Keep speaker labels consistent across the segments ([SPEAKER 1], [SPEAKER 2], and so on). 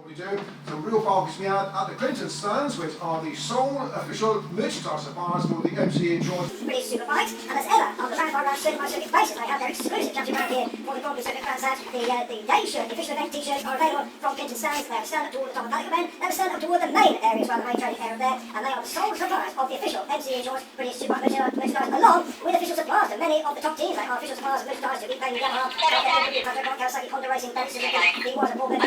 [SPEAKER 1] We do some real bargains we had at the Clinton stands, which are the sole official merchandise suppliers for the MCA George.
[SPEAKER 2] British Superbikes, and as ever, on the round by round circuit by circuit basis, they have their exclusive championship round here for the Broadway Circuit fans out. The day shirt, the official event t-shirts are available from Clinton stands. They have a stand up toward the top of Pelican Men, they have a stand up toward the main area as well, the main trading area there, and they are the sole suppliers of the official MCA George British Superbike merchandise, along with official suppliers to many of the top teams. They are official suppliers of merchandise to Big Bang, Yamaha, Kawasaki, Honda Racing, Davidson, the was a Broadway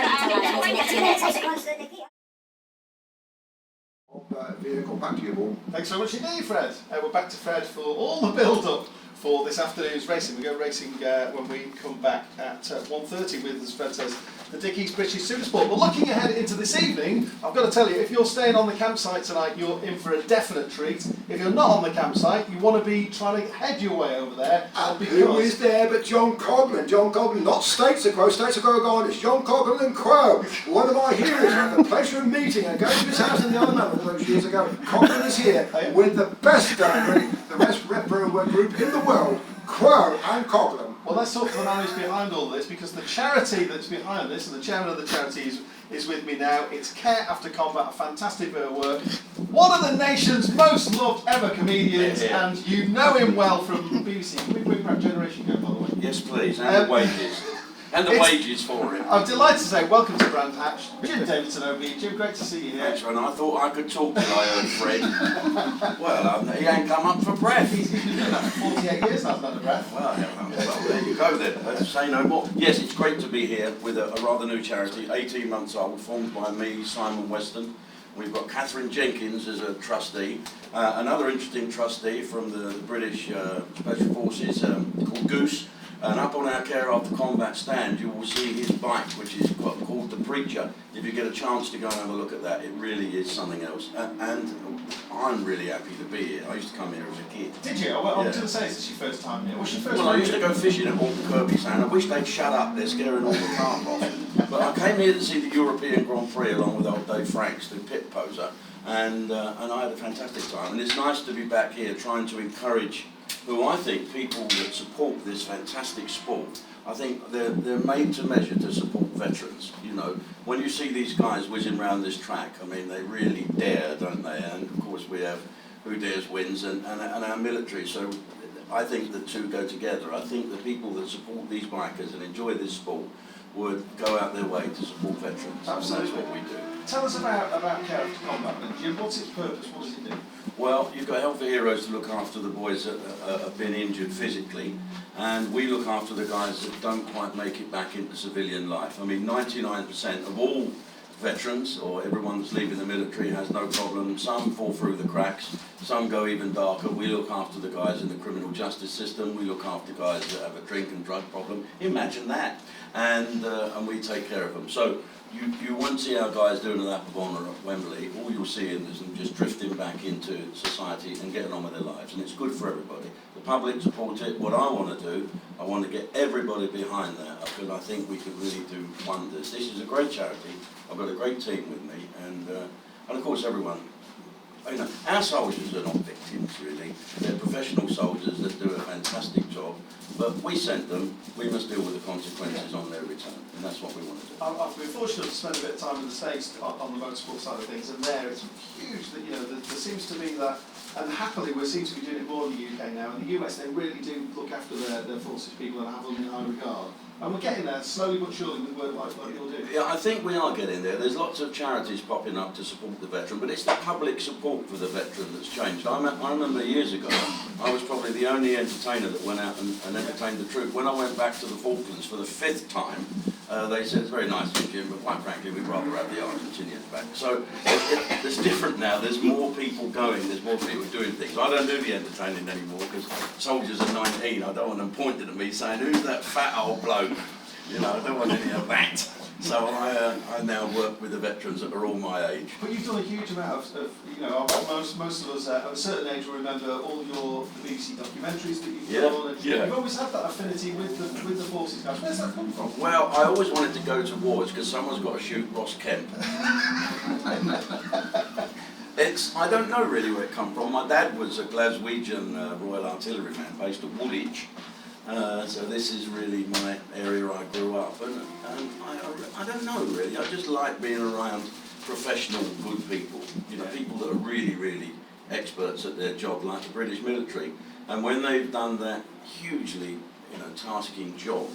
[SPEAKER 1] vehicle. Back to you, Paul.
[SPEAKER 3] Thanks very much indeed, Fred. We're back to Fred for all the build-up for this afternoon's racing. We go racing when we come back at 1:30 with, as Fred says, the Dickies British Supersport. But looking ahead into this evening, I've got to tell you, if you're staying on the campsite tonight, you're in for a definite treat. If you're not on the campsite, you want to be trying to head your way over there.
[SPEAKER 1] And who is there but John Coghlan? John Coghlan, not States of Crow, States of Crow gone, it's John Coghlan and Crow. One of our heroes. I had the pleasure of meeting and going to his house in the Isle of Man all those years ago. Coghlan is here with the best repro group in the world, Crow and Coghlan.
[SPEAKER 3] Well, let's talk to the man who's behind all this, because the charity that's behind this, and the chairman of the charity is with me now. It's Care After Combat, a fantastic bit of work. One of the nation's most loved ever comedians, and you know him well from the BBC. Can we bring back Generation Go, by the way?
[SPEAKER 4] Yes, please, and the wages. And the wages for it.
[SPEAKER 3] I'm delighted to say, welcome to Brand Hatch. Jim Davidson over here. Jim, great to see you here.
[SPEAKER 4] Thanks, and I thought I could talk till I heard Fred. Well, he ain't come up for breath.
[SPEAKER 3] He's been doing that for 48 years now, under breath.
[SPEAKER 4] Well, there you go then. Let's say no more. Yes, it's great to be here with a rather new charity, 18 months old, formed by me, Simon Weston. We've got Catherine Jenkins as a trustee, another interesting trustee from the British Special Forces called Goose. And up on our Care After Combat stand, you will see his bike, which is called the Preacher. If you get a chance to go and have a look at that, it really is something else. And I'm really happy to be here. I used to come here as a kid.
[SPEAKER 3] Did you? Well, I was going to say, it's your first time here. What's your first
[SPEAKER 4] time? Well, I used to go fishing at Walton Kirby Sound. I wish they'd shut up. They're scaring all the carp off. But I came here to see the European Grand Prix along with old Dave Franks, the pit poser, and I had a fantastic time. And it's nice to be back here trying to encourage who I think people that support this fantastic sport. I think they're made to measure to support veterans. You know, when you see these guys whizzing around this track, I mean, they really dare, don't they? And of course we have Who Dares Wins and our military. So I think the two go together. I think the people that support these bikers and enjoy this sport would go out their way to support veterans.
[SPEAKER 3] Absolutely.
[SPEAKER 4] And that's what we do.
[SPEAKER 3] Tell us about Care After Combat then, Jim. What's its purpose? What does it do?
[SPEAKER 4] Well, you've got Health for Heroes to look after the boys that have been injured physically, and we look after the guys that don't quite make it back into civilian life. I mean, 99% of all veterans, or everyone that's leaving the military, has no problem. Some fall through the cracks, some go even darker. We look after the guys in the criminal justice system. We look after guys that have a drink and drug problem. Imagine that. And we take care of them. So you won't see our guys doing a lap of honour at Wembley. All you'll see is them just drifting back into society and getting on with their lives. And it's good for everybody. The public support it. What I want to do, I want to get everybody behind that, because I think we can really do wonders. This is a great charity. I've got a great team with me, and of course everyone. You know, our soldiers are not victims really. They're professional soldiers that do a fantastic job. But we sent them, we must deal with the consequences on their return, and that's what we want to do.
[SPEAKER 3] I've been fortunate to spend a bit of time in the States on the motorsport side of things, and there it's huge that, you know, there seems to be that, and happily we seem to be doing it more in the UK now. In the US they really do look after their forces people and have them in high regard. And we're getting there, slowly but surely, with work like you're doing.
[SPEAKER 4] Yeah, I think we are getting there. There's lots of charities popping up to support the veteran, but it's the public support for the veteran that's changed. I remember years ago, I was probably the only entertainer that went out and entertained the troop. When I went back to the Falklands for the 5th time, they said, it's very nice of you, Jim, but quite frankly, we'd rather have the Argentinians back. So it's different now. There's more people going, there's more people doing things. I don't do the entertaining anymore, because soldiers are 19. I don't want them pointing at me saying, who's that fat old bloke? You know, I don't want any of that. So I now work with the veterans that are all my age.
[SPEAKER 3] But you've done a huge amount of you know, most of us at a certain age will remember all the BBC documentaries that you've done. And you've always had that affinity with the forces guys. Where's that come from?
[SPEAKER 4] Well, I always wanted to go to wars because someone's got to shoot Ross Kemp. I don't know really where it come from. My dad was a Glaswegian Royal Artilleryman based at Woolwich. So this is really my area I grew up, and I don't know really. I just like being around professional, good people. You know, people that are really, really experts at their job, like the British military. And when they've done that hugely, tasking job,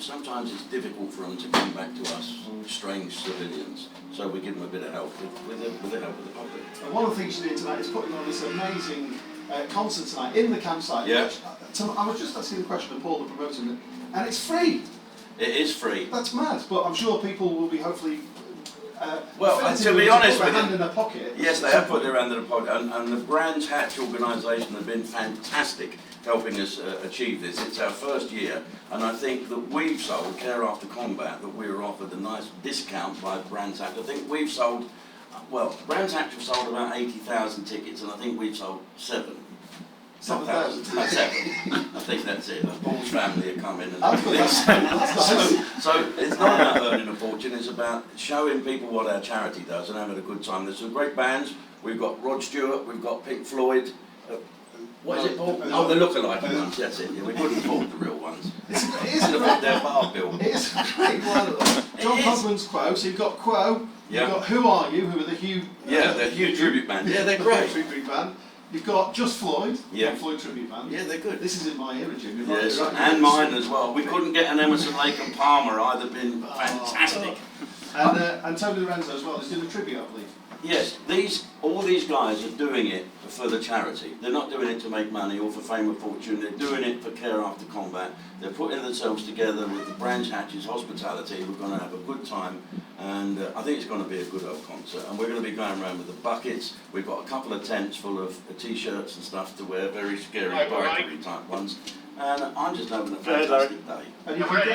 [SPEAKER 4] sometimes it's difficult for them to come back to us, strange civilians. So we give them a bit of help with the help of the public.
[SPEAKER 3] And one of the things you did tonight is putting on this amazing concert tonight in the campsite.
[SPEAKER 4] Yeah.
[SPEAKER 3] Which, I was just asking the question of Paul, the promoter, and it's free.
[SPEAKER 4] It is free.
[SPEAKER 3] That's mad, but I'm sure people will be hopefully.
[SPEAKER 4] Well, to be honest with you,
[SPEAKER 3] hand in their pocket.
[SPEAKER 4] Yes, they have put their hand in their pocket, and the Brands Hatch organisation have been fantastic helping us achieve this. It's our first year, and I think that we've sold, Care After Combat, that we were offered a nice discount by Brands Hatch. I think we've sold, Brands Hatch have sold about 80,000 tickets, and I think we've sold 7,000. 7. I think that's it. Paul's family are coming and so it's not about earning a fortune, it's about showing people what our charity does and having a good time. There's some great bands. We've got Rod Stewart, we've got Pink Floyd. What is it, Paul? Oh, the lookalike ones, that's it. Yeah, we couldn't afford the real ones.
[SPEAKER 3] It is
[SPEAKER 4] a bit their bar bill.
[SPEAKER 3] It's a great one. John Cogman's Quo, so you've got Quo, you've got Who Are You, who are the Hugh...
[SPEAKER 4] Yeah, the Hugh tribute band. Yeah, they're great.
[SPEAKER 3] Tribute band. You've got Just Floyd,
[SPEAKER 4] yeah.
[SPEAKER 3] Floyd tribute band.
[SPEAKER 4] Yeah, they're good.
[SPEAKER 3] This is in my era, Jim.
[SPEAKER 4] Yes, and mine as well. We couldn't get an Emerson, Lake and Palmer either, been fantastic.
[SPEAKER 3] And Tony Lorenzo as well is doing a tribute, I believe.
[SPEAKER 4] Yes, all these guys are doing it for the charity. They're not doing it to make money or for fame or fortune. They're doing it for Care After Combat. They're putting themselves together with the Brands Hatch's hospitality. We're going to have a good time, and I think it's going to be a good old concert. And we're going to be going around with the buckets. We've got a couple of tents full of t-shirts and stuff to wear, very scary pirate type ones. And I'm just having a fantastic day.
[SPEAKER 3] And if you want to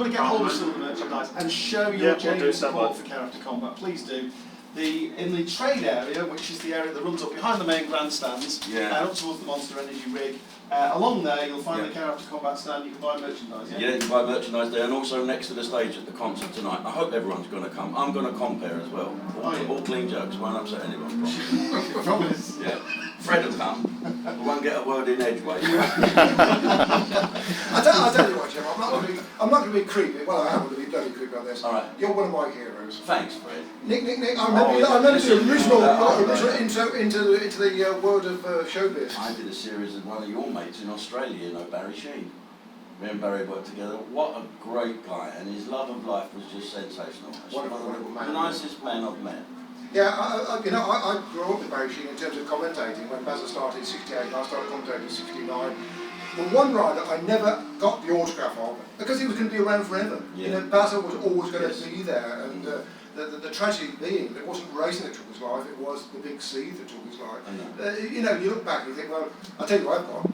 [SPEAKER 3] get hold of some of the merchandise and show your genuine support for Care After Combat, please do. In the trade area, which is the area that runs up behind the main grandstands, and up towards the Monster Energy rig, along there you'll find the Care After Combat stand. You can buy merchandise. Yeah,
[SPEAKER 4] you can buy merchandise there, and also next to the stage at the concert tonight. I hope everyone's going to come. I'm going to compare as well. All clean jokes, won't upset anyone.
[SPEAKER 3] Promise.
[SPEAKER 4] Yeah. Fred will come. We won't get a word in edgeways.
[SPEAKER 1] I tell you what, Jim, I'm not going to be creepy. Well, I am going to be bloody creepy on this.
[SPEAKER 4] All right.
[SPEAKER 1] You're one of my heroes.
[SPEAKER 4] Thanks, Fred.
[SPEAKER 1] Nick, I remember the original intro into the world of showbiz.
[SPEAKER 4] I did a series with one of your mates in Australia, Barry Sheen. Me and Barry worked together. What a great guy, and his love of life was just sensational.
[SPEAKER 1] Wonderful man.
[SPEAKER 4] The nicest man I've met.
[SPEAKER 1] Yeah, I grew up with Barry Sheen in terms of commentating. When Bazza started in '68, I started commentating in '69. The one rider I never got the autograph of because he was going to be around forever.
[SPEAKER 4] Yeah.
[SPEAKER 1] Bazza was always going to be there, and the tragedy being that it wasn't racing that took his life; it was the big sea that took his life. You look back and you think, well, I'll tell you what I've got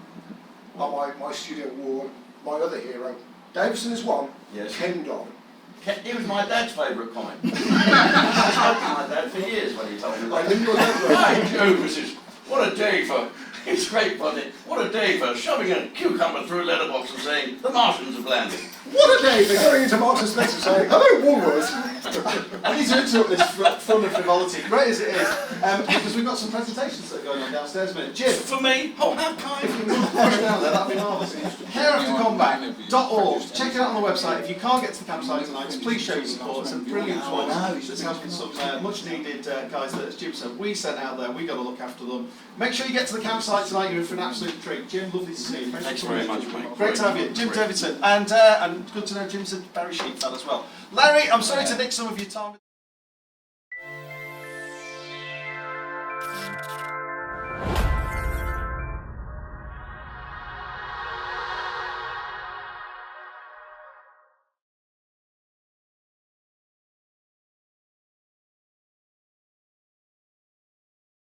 [SPEAKER 1] on my studio wall. My other hero, Davidson is one.
[SPEAKER 4] Yes.
[SPEAKER 1] Ken Dodd.
[SPEAKER 4] He was my dad's favourite comic. I spoke to my dad for years when he told me that.
[SPEAKER 1] I didn't know that.
[SPEAKER 4] Hey, Joe, what a day for... It's great fun. What a day for shoving a cucumber through a letterbox and saying, the Martians have landed.
[SPEAKER 1] What a day for going into Marks and Spencer saying, hello, Woolworths.
[SPEAKER 3] I need to interrupt this fun and frivolity, great as it is, because we've got some presentations that are going on downstairs a minute. Jim,
[SPEAKER 4] For me? Oh, how kind.
[SPEAKER 3] if you can push down there, that'd be marvellous. careaftercombat.org. Check it out on the website. If you can't get to the campsite tonight, please show your support. It's a brilliant cause. There's helping some much needed guys that, as Jim said, we sent out there. We've got to look after them. Make sure you get to the campsite tonight. You're in for an absolute treat. Jim, lovely to see you.
[SPEAKER 4] Thanks very much, mate.
[SPEAKER 3] Great to have you. Jim Davidson. And good to know Jim's a Barry Sheep fan as well. Larry, I'm sorry to nick some of your time.